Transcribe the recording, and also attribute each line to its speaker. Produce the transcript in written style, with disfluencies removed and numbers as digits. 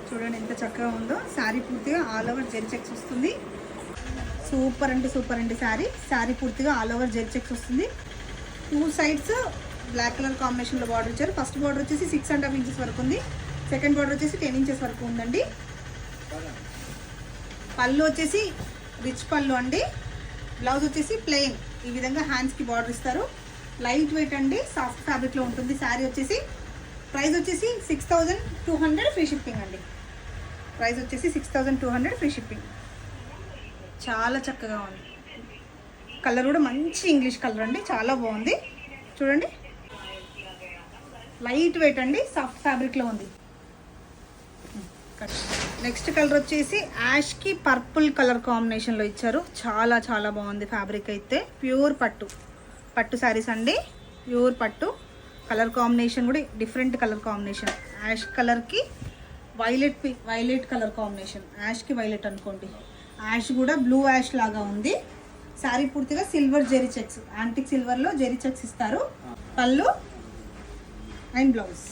Speaker 1: చూడండి ఎంత చక్కగా ఉందో. శారీ పూర్తిగా ఆల్ ఓవర్ జెరీ చెక్స్ వస్తుంది. సూపర్ అంటే సూపర్ అండి. శారీ పూర్తిగా ఆల్ ఓవర్ జెరీ చెక్స్ వస్తుంది. 2 సైడ్స్ బ్లాక్ కలర్ కాంబినేషన్లో బార్డర్ ఇచ్చారు. ఫస్ట్ బార్డర్ వచ్చేసి 6.5 ఇంచెస్ వరకు ఉంది. సెకండ్ బార్డర్ వచ్చేసి 10 ఇంచెస్ వరకు ఉందండి. పళ్ళు వచ్చేసి రిచ్ పళ్ళు అండి. బ్లౌజ్ వచ్చేసి ప్లెయిన్. ఈ విధంగా హ్యాండ్స్కి బార్డర్ ఇస్తారు. లైట్ వెయిట్ అండి, సాఫ్ట్ ఫ్యాబ్రిక్లో ఉంటుంది. శారీ వచ్చేసి ప్రైస్ వచ్చేసి 6200 ఫ్రీ షిప్పింగ్ అండి. ప్రైస్ వచ్చేసి 6200 ఫ్రీ షిప్పింగ్. చాలా చక్కగా ఉంది. కలర్ కూడా మంచి ఇంగ్లీష్ కలర్ అండి, చాలా బాగుంది. చూడండి లైట్ వెయిట్ అండి, సాఫ్ట్ ఫ్యాబ్రిక్లో ఉంది. నెక్స్ట్ కలర్ వచ్చేసి యాష్కి పర్పుల్ కలర్ కాంబినేషన్లో ఇచ్చారు. చాలా చాలా బాగుంది ఫ్యాబ్రిక్ అయితే. ప్యూర్ పట్టు శారీస్ అండి, ప్యూర్ పట్టు. కలర్ కాంబినేషన్ కూడా డిఫరెంట్ కలర్ కాంబినేషన్. యాష్ కలర్కి వైలెట్ కలర్ కాంబినేషన్. యాష్కి వైలెట్ అనుకోండి. యాష్ కూడా బ్లూ యాష్ లాగా ఉంది. శారీ పూర్తిగా సిల్వర్ జెరీ చెక్స్, యాంటిక్ సిల్వర్లో జెరీ చెక్స్ ఇస్తారు. పళ్ళు అండ్ బ్లౌజ్.